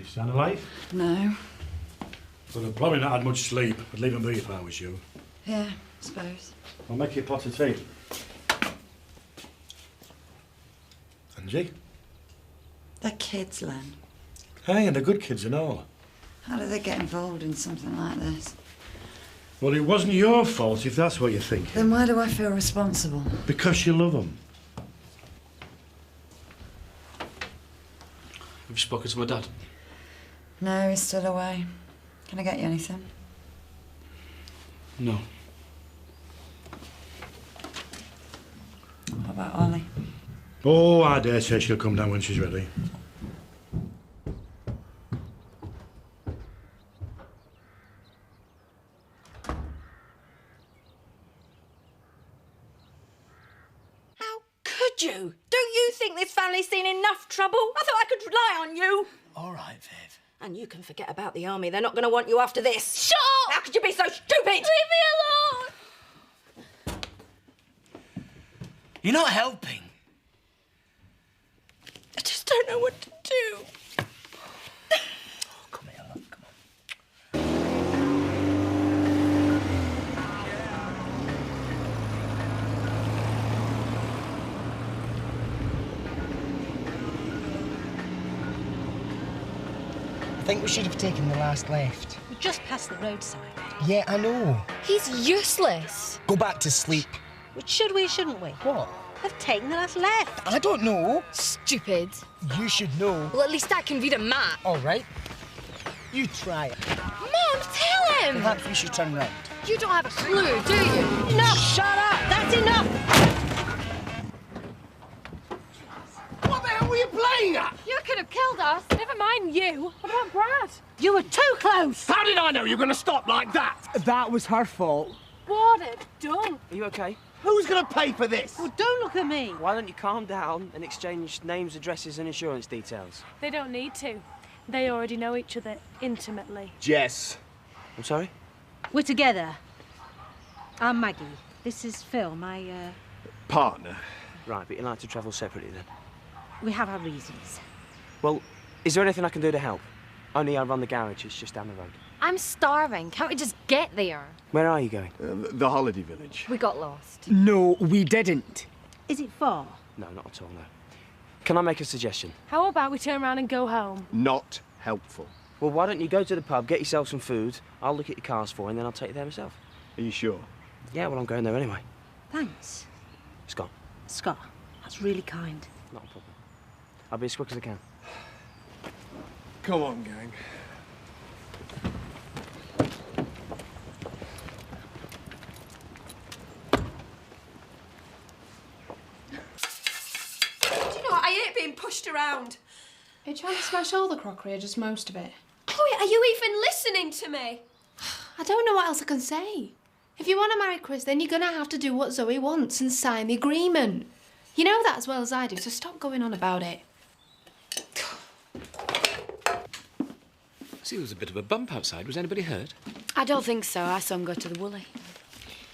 Sign of life? No. Well, I've probably not had much sleep. I'd leave him be if I was you. Yeah, I suppose. I'll make you a pot of tea. Angie? They're kids, Len. Hey, and they're good kids and all. How do they get involved in something like this? Well, it wasn't your fault if that's what you're thinking. Then why do I feel responsible? Because you love them. Have you spoken to my dad? No, he's still away. Can I get you anything? No. What about Ollie? Oh, I dare say she'll come down when she's ready. How could you? Don't you think this family's seen enough trouble? I thought I could rely on you. All right, Viv. And you can forget about the army. They're not going to want you after this. Shut up! How could you be so stupid? Leave me alone! You're not helping. I just don't know what to do. Oh, come here, love, come on. I think we should have taken the last left. We're just past the roadside. Yeah, I know. He's useless. Go back to sleep. Which should we, shouldn't we? What? Have taken the last left. I don't know. Stupid. You should know. Well, at least I can read a map. All right. You try it. Mom, tell him! Perhaps we should turn round. You don't have a clue, do you? Enough! Shut up! That's enough! What the hell were you playing at? You could have killed us. Never mind you. What about Brad? You were too close. How did I know you were going to stop like that? That was her fault. What a dunk. Are you okay? Who's going to pay for this? Well, don't look at me. Why don't you calm down and exchange names, addresses and insurance details? They don't need to. They already know each other intimately. Jess. I'm sorry? We're together. I'm Maggie. This is Phil, my, Partner. Right, but you'd like to travel separately then? We have our reasons. Well, is there anything I can do to help? Only I run the garage, it's just down the road. I'm starving. Can't we just get there? Where are you going? The holiday village. We got lost. No, we didn't. Is it far? No, not at all, no. Can I make a suggestion? How about we turn around and go home? Not helpful. Well, why don't you go to the pub, get yourself some food, I'll look at your cars for you, and then I'll take you there myself. Are you sure? Yeah, well, I'm going there anyway. Thanks. Scott, Scott, that's really kind. not a problem. I'll be as quick as I can. Come on, gang. Do you know what? I hate being pushed around. Are you trying to smash all the crockery or just most of it? Chloe, are you even listening to me? I don't know what else I can say. If you want to marry Chris, then you're going to have to do what Zoe wants and sign the agreement. You know that as well as I do, so stop going on about it. I see there was a bit of a bump outside. Was anybody hurt? I don't think so. I saw him go to the woolly.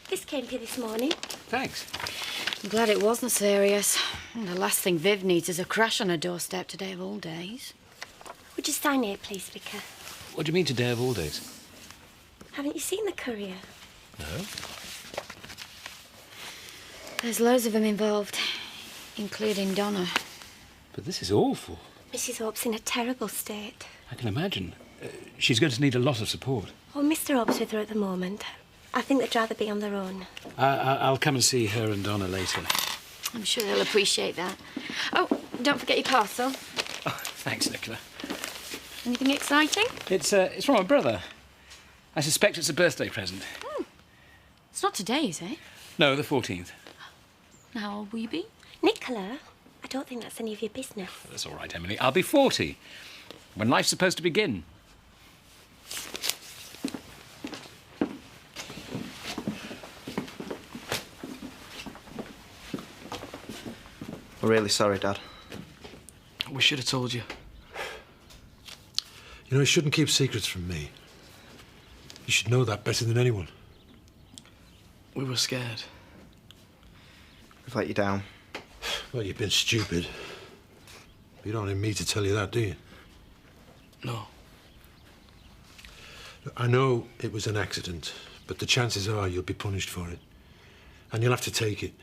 This came here this morning. Thanks. I'm glad it wasn't serious. The last thing Viv needs is a crash on her doorstep today of all days. Would you sign here, please, Vicar? What do you mean today of all days? Haven't you seen the courier? No. There's loads of them involved, including Donna. But this is awful. Mrs. Hope's in a terrible state. I can imagine. She's going to need a lot of support. Well, Mr. Hope's with her at the moment. I think they'd rather be on their own. I'll come and see her and Donna later. I'm sure they'll appreciate that. Oh, don't forget your parcel. Oh, thanks, Nicola. Anything exciting? It's from my brother. I suspect it's a birthday present. It's not today, is it? No, the 14th. How old will you be? Nicola, I don't think that's any of your business. That's all right, Emily. I'll be 40. When life's supposed to begin. We're really sorry, Dad. We should have told you. You know, you shouldn't keep secrets from me. You should know that better than anyone. We were scared. We've let you down. Well, you've been stupid. You don't need me to tell you that, do you? No. Look, I know it was an accident, but the chances are you'll be punished for it. And you'll have to take it.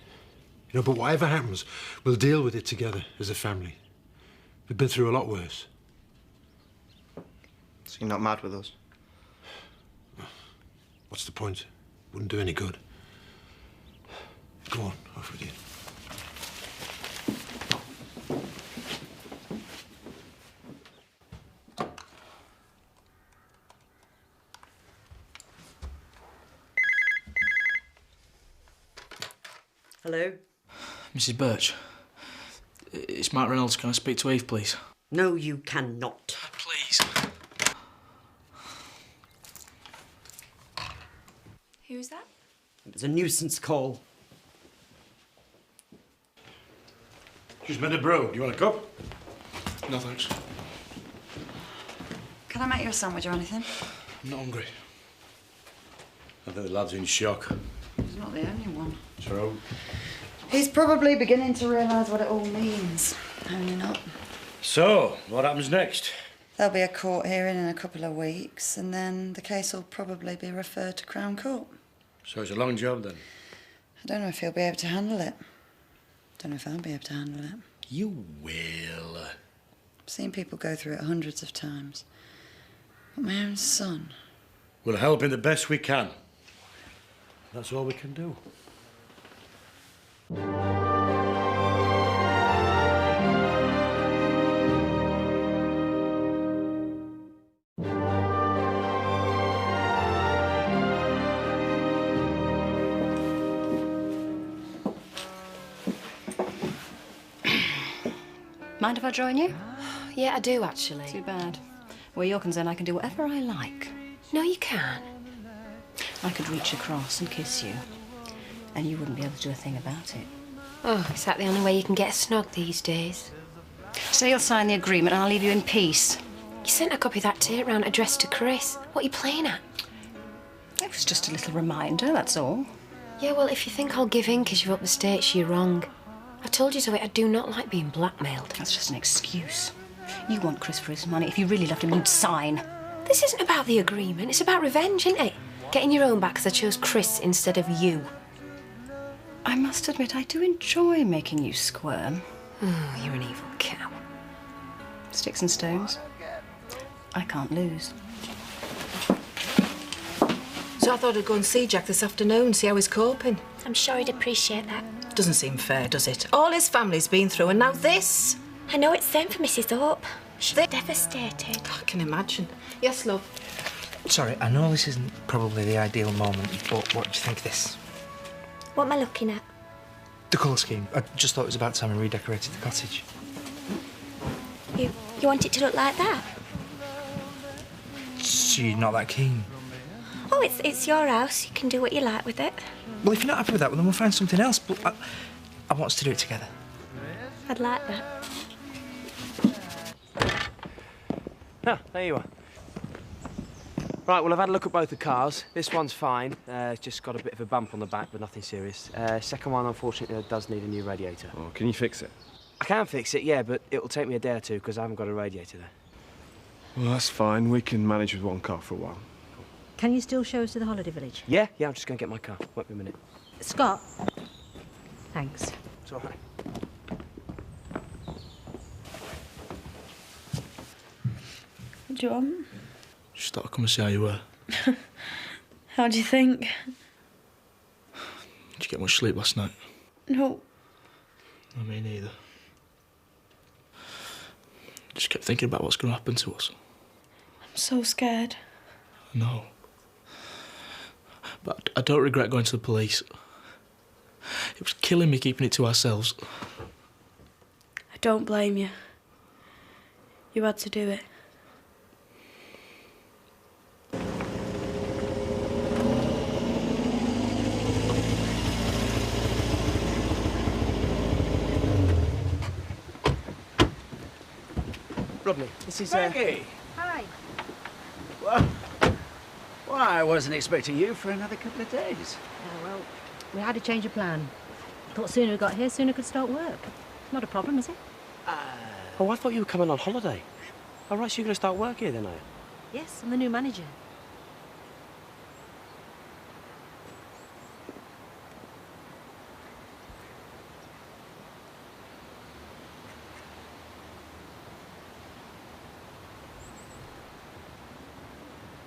You know, but whatever happens, we'll deal with it together as a family. We've been through a lot worse. So you're not mad with us? What's the point? Wouldn't do any good. Go on, off with you. Hello? Mrs. Birch. It's Mark Reynolds. Can I speak to Eve, please? No, you cannot. Please. Who's that? It was a nuisance call. She's made a brew. Do you want a cup? No, thanks. Can I make you a sandwich or anything? I'm not hungry. I think the lad's in shock. He's not the only one. True. He's probably beginning to realise what it all means. Only not. So, what happens next? There'll be a court hearing in a couple of weeks, and then the case will probably be referred to Crown Court. So it's a long job, then? I don't know if he'll be able to handle it. Don't know if I'll be able to handle it. You will. I've seen people go through it hundreds of times. But my own son... We'll help him the best we can. That's all we can do. Mind if I join you? Yeah, I do, actually. Too bad. Where you're concerned, I can do whatever I like. No, you can. I could reach across and kiss you, and you wouldn't be able to do a thing about it. Oh, is that the only way you can get a snog these days? So you'll sign the agreement and I'll leave you in peace. You sent a copy of that tape round addressed to Chris. What are you playing at? It was just a little reminder, that's all. Yeah, well, if you think I'll give in because you're up the States, you're wrong. I told you so. I do not like being blackmailed. That's just an excuse. You want Chris for his money. If you really loved him, you'd sign. This isn't about the agreement. It's about revenge, isn't it? Getting your own back because I chose Chris instead of you. I must admit, I do enjoy making you squirm. Oh, you're an evil cow. Sticks and stones. I can't lose. So I thought I'd go and see Jack this afternoon, see how he's coping. I'm sure he'd appreciate that. Doesn't seem fair, does it? All his family's been through, and now this. I know it's same for Mrs. Hope. She's devastated. I can imagine. Yes, love. Sorry, I know this isn't probably the ideal moment, but what do you think of this? What am I looking at? The colour scheme. I just thought it was about time we redecorated the cottage. You want it to look like that? So you're not that keen? Oh, it's your house. You can do what you like with it. Well, if you're not happy with that, well, then we'll find something else. But I want us to do it together. I'd like that. Ah, there you are. Right, well, I've had a look at both the cars. This one's fine. It's just got a bit of a bump on the back, but nothing serious. Second one, unfortunately, does need a new radiator. Oh, can you fix it? I can fix it, yeah, but it'll take me a day or two because I haven't got a radiator there. Well, that's fine. We can manage with one car for a while. Can you still show us to the holiday village? Yeah, I'm just going to get my car. Won't be a minute. Scott? Thanks. It's all right. What do you want? Just thought I'd come and see how you were. How do you think? Did you get much sleep last night? No. I mean, neither. Just kept thinking about what's going to happen to us. I'm so scared. I know. But I don't regret going to the police. It was killing me keeping it to ourselves. I don't blame you. You had to do it. Rodney, this is... Maggie! Hi. Well, I wasn't expecting you for another couple of days. Well, we had to change of plan. Thought sooner we got here, sooner could start work. Not a problem, is it? Oh, I thought you were coming on holiday. Oh, right, so you're going to start work here then, are you? Yes, I'm the new manager.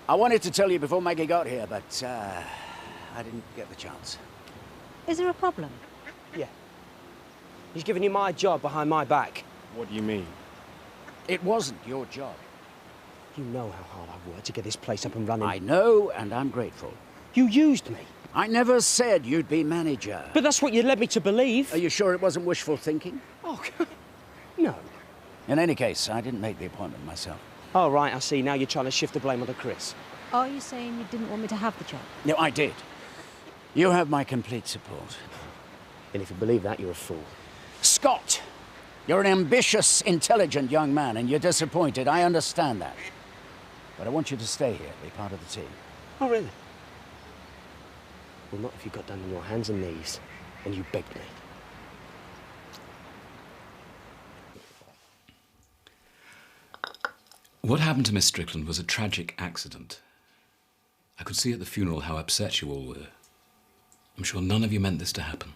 I wanted to tell you before Maggie got here, but I didn't get the chance. Is there a problem? Yeah. He's giving you my job behind my back. What do you mean? It wasn't your job. You know how hard I've worked to get this place up and running. I know, and I'm grateful. You used me. I never said you'd be manager. But that's what you led me to believe. Are you sure it wasn't wishful thinking? Oh, no. In any case, I didn't make the appointment myself. Oh, right, I see. Now you're trying to shift the blame onto Chris. Are you saying you didn't want me to have the job? No, I did. You have my complete support. And if you believe that, you're a fool. Scott, you're an ambitious, intelligent young man, and you're disappointed. I understand that. But I want you to stay here, be part of the team. Oh, really? Well, not if you got down on your hands and knees and you begged me. What happened to Miss Strickland was a tragic accident. I could see at the funeral how upset you all were. I'm sure none of you meant this to happen.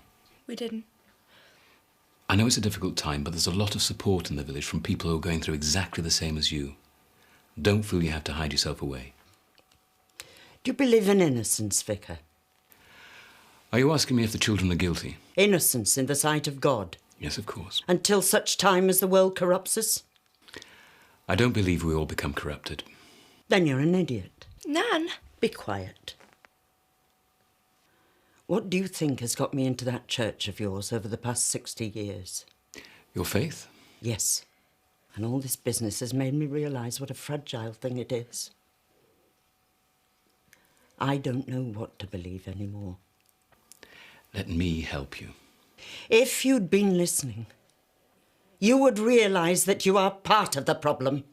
We didn't. I know it's a difficult time, but there's a lot of support in the village from people who are going through exactly the same as you. Don't feel you have to hide yourself away. Do you believe in innocence, Vicar? Are you asking me if the children are guilty? Innocence in the sight of God? Yes, of course. Until such time as the world corrupts us? I don't believe we all become corrupted. Then you're an idiot. Nan! Be quiet. What do you think has got me into that church of yours over the past 60 years? Your faith? Yes. And all this business has made me realise what a fragile thing it is. I don't know what to believe anymore. Let me help you. If you'd been listening, you would realise that you are part of the problem.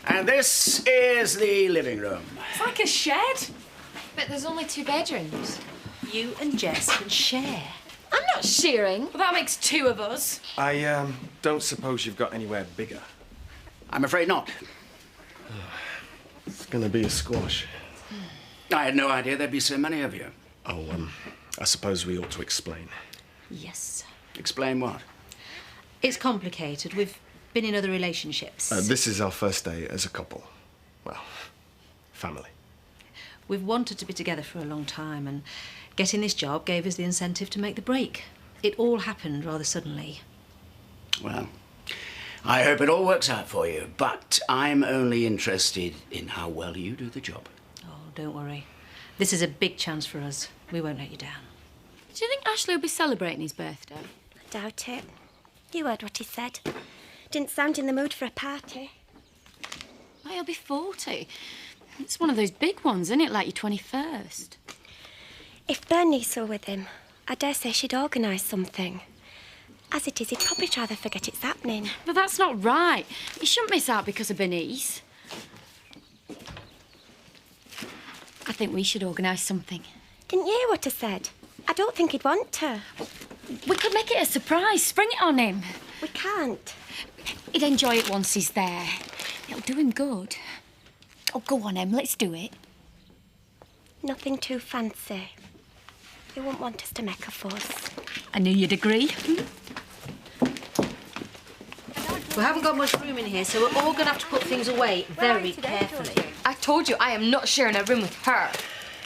And this is the living room. It's like a shed. But there's only 2 bedrooms. You and Jess can share. I'm not sharing. Well, that makes 2 of us. I don't suppose you've got anywhere bigger. I'm afraid not. It's gonna be a squash. I had no idea there'd be so many of you. Oh, I suppose we ought to explain. Yes. Explain what? It's complicated. We've been in other relationships. This is our first day as a couple. Well, family. We've wanted to be together for a long time, and getting this job gave us the incentive to make the break. It all happened rather suddenly. Well, I hope it all works out for you, but I'm only interested in how well you do the job. Oh, don't worry. This is a big chance for us. We won't let you down. Do you think Ashley will be celebrating his birthday? I doubt it. You heard what he said. Didn't sound in the mood for a party. Well, he'll be 40. It's one of those big ones, isn't it? Like your 21st. If Bernice were with him, I dare say she'd organise something. As it is, he'd probably rather forget it's happening. But that's not right. You shouldn't miss out because of Bernice. I think we should organise something. Didn't you hear what I said? I don't think he'd want to. We could make it a surprise. Spring it on him. We can't. He'd enjoy it once he's there. It'll do him good. Oh, go on, Em. Let's do it. Nothing too fancy. He won't want us to make a fuss. I knew you'd agree. We haven't got much room in here, so we're all going to have to put things away very carefully. I told you I am not sharing a room with her.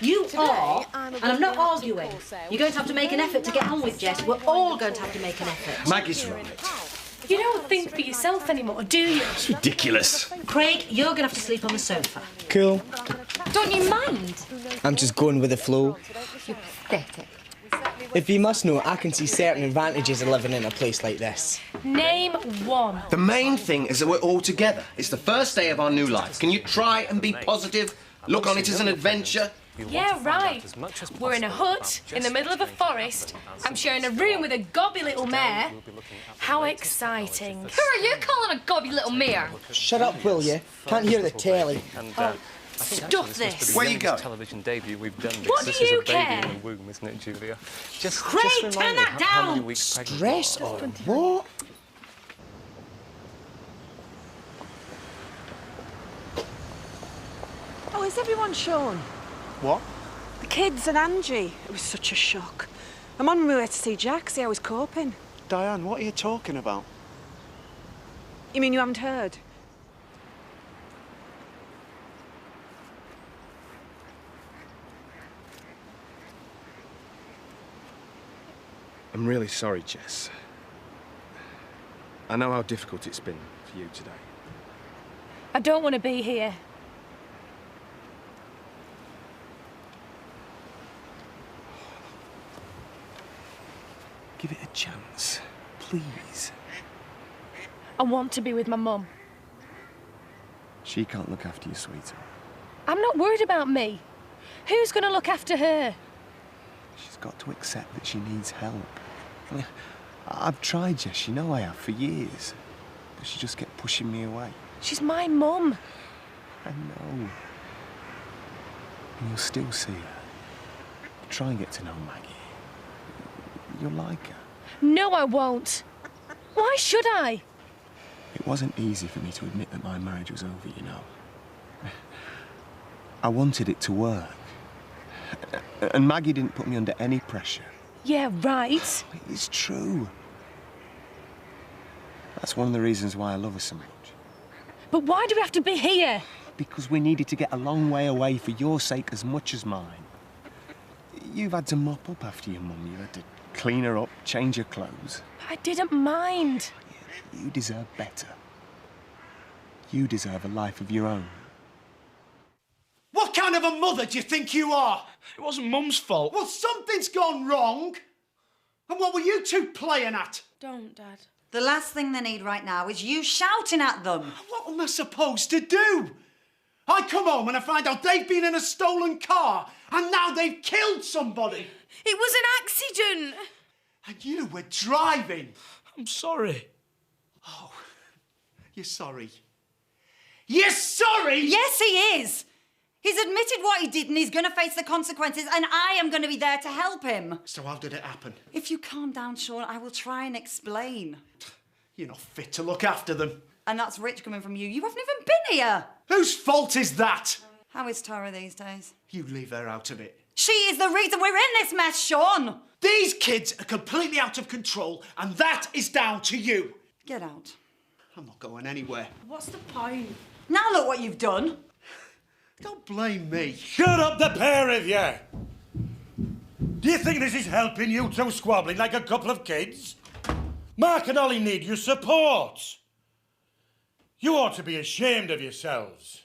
You are, and I'm not arguing. You're going to have to make an effort to get on with Jess. We're all going to have to make an effort. Maggie's right. You don't think for yourself anymore, do you? It's ridiculous. Craig, you're going to have to sleep on the sofa. Cool. Don't you mind? I'm just going with the flow. You're pathetic. If you must know, I can see certain advantages of living in a place like this. Name one. The main thing is that we're all together. It's the first day of our new life. Can you try and be positive? Look on it as an adventure? Yeah, right. We're in a hut in the middle of a forest. I'm sharing a room with a gobby little mare. How exciting. Who are you calling a gobby little mare? Shut up, will you? Can't hear the telly. Stuff this. Where you going? Television debut we've done. What do you care? In the womb, isn't it, Julia? Craig, turn that down. Stress or what? Where's everyone, Sean? What? The kids and Angie. It was such a shock. I'm on my way to see Jack, see how he's coping. Diane, what are you talking about? You mean you haven't heard? I'm really sorry, Jess. I know how difficult it's been for you today. I don't want to be here. Give it a chance, please. I want to be with my mum. She can't look after you, sweetheart. I'm not worried about me. Who's going to look after her? She's got to accept that she needs help. I mean, I've tried, Jess, you know I have, for years. But she just kept pushing me away. She's my mum. I know. And you'll still see her. Try and get to know Maggie. You'll like her. No, I won't. Why should I? It wasn't easy for me to admit that my marriage was over, you know. I wanted it to work. And Maggie didn't put me under any pressure. Yeah, right. It's true. That's one of the reasons why I love her so much. But why do we have to be here? Because we needed to get a long way away for your sake as much as mine. You've had to mop up after your mum. You had to clean her up, change her clothes. I didn't mind. You deserve better. You deserve a life of your own. What kind of a mother do you think you are? It wasn't Mum's fault. Well, something's gone wrong. And what were you two playing at? Don't, Dad. The last thing they need right now is you shouting at them. What am I supposed to do? I come home and I find out they've been in a stolen car and now they've killed somebody. It was an accident. And you were driving. I'm sorry. Oh, you're sorry. You're sorry? Yes, he is. He's admitted what he did and he's going to face the consequences and I am going to be there to help him. So how did it happen? If you calm down, Sean, I will try and explain. You're not fit to look after them. And that's rich coming from you. You haven't even been here. Whose fault is that? How is Tara these days? You leave her out of it. She is the reason we're in this mess, Sean. These kids are completely out of control and that is down to you. Get out. I'm not going anywhere. What's the point? Now look what you've done. Don't blame me. Shut up, the pair of you! Do you think this is helping you two squabbling like a couple of kids? Mark and Ollie need your support. You ought to be ashamed of yourselves.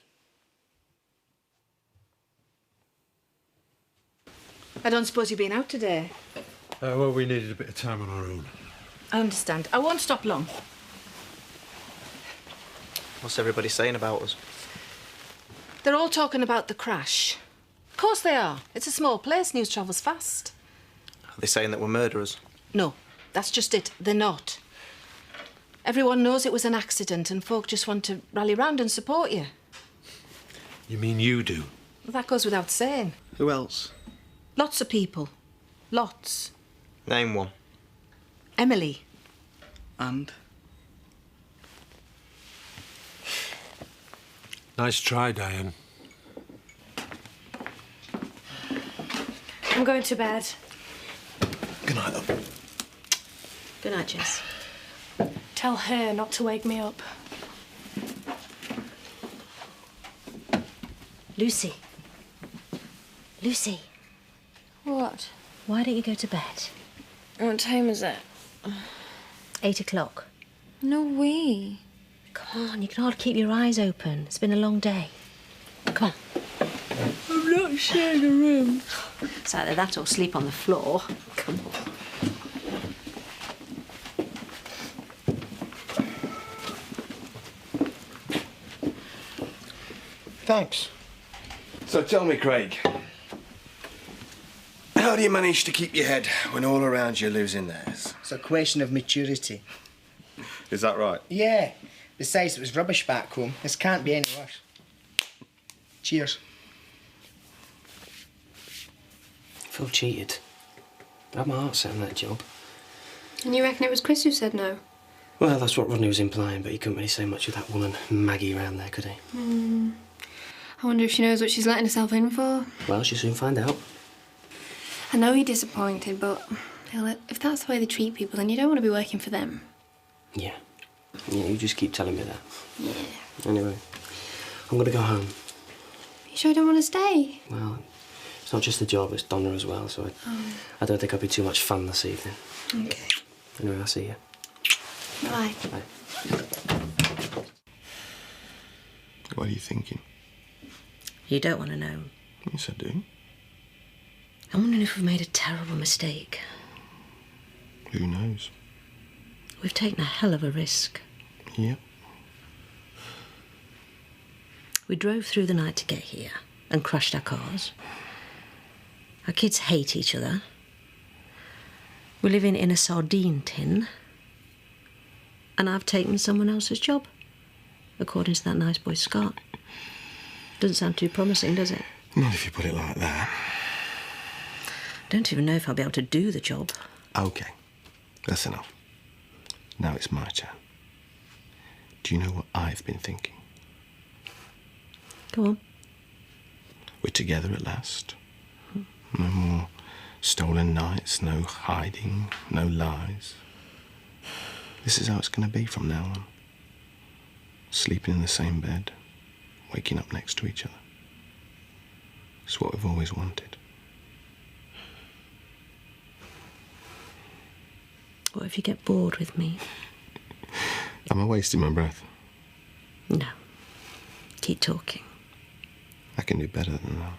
I don't suppose you've been out today? Well, we needed a bit of time on our own. I understand. I won't stop long. What's everybody saying about us? They're all talking about the crash. Of course they are. It's a small place, news travels fast. Are they saying that we're murderers? No, that's just it. They're not. Everyone knows it was an accident and folk just want to rally round and support you. You mean you do? Well, that goes without saying. Who else? Lots of people. Lots. Name one. Emily. And? Nice try, Diane. I'm going to bed. Good night, love. Good night, Jess. Tell her not to wake me up. Lucy. Lucy, What? why don't you go to bed? What time is it? 8 o'clock. No way. Come on, you can hardly keep your eyes open. It's been a long day. Come on. I'm not sharing a room. It's either that or sleep on the floor. Come on. Thanks. So tell me, Craig, how do you manage to keep your head when all around you're losing theirs? It's a question of maturity. Is that right? Yeah. Besides, it was rubbish back home. This can't be any worse. Cheers. Phil cheated. I had my heart set on that job. And you reckon it was Chris who said no? Well, that's what Rodney was implying, but he couldn't really say much of that woman Maggie around there, could he? I wonder if she knows what she's letting herself in for. Well, she'll soon find out. I know you're disappointed, but if that's the way they treat people, then you don't want to be working for them. Yeah. Yeah, you just keep telling me that. Yeah. Anyway, I'm gonna go home. You sure you don't want to stay? Well, it's not just the job, it's Donna as well, so I don't think I'll be too much fun this evening. Okay. Anyway, I'll see you. Bye. Bye. What are you thinking? You don't want to know. Yes, I do. I'm wondering if we've made a terrible mistake. Who knows? We've taken a hell of a risk. Yep. We drove through the night to get here and crashed our cars. Our kids hate each other. We're living in a sardine tin. And I've taken someone else's job, according to that nice boy Scott. Doesn't sound too promising, does it? Not if you put it like that. Don't even know if I'll be able to do the job. OK. That's enough. Now it's my turn. Do you know what I've been thinking? Go on. We're together at last. No more stolen nights, no hiding, no lies. This is how it's going to be from now on. Sleeping in the same bed, waking up next to each other. It's what we've always wanted. What if you get bored with me? Am I wasting my breath? No. Keep talking. I can do better than that.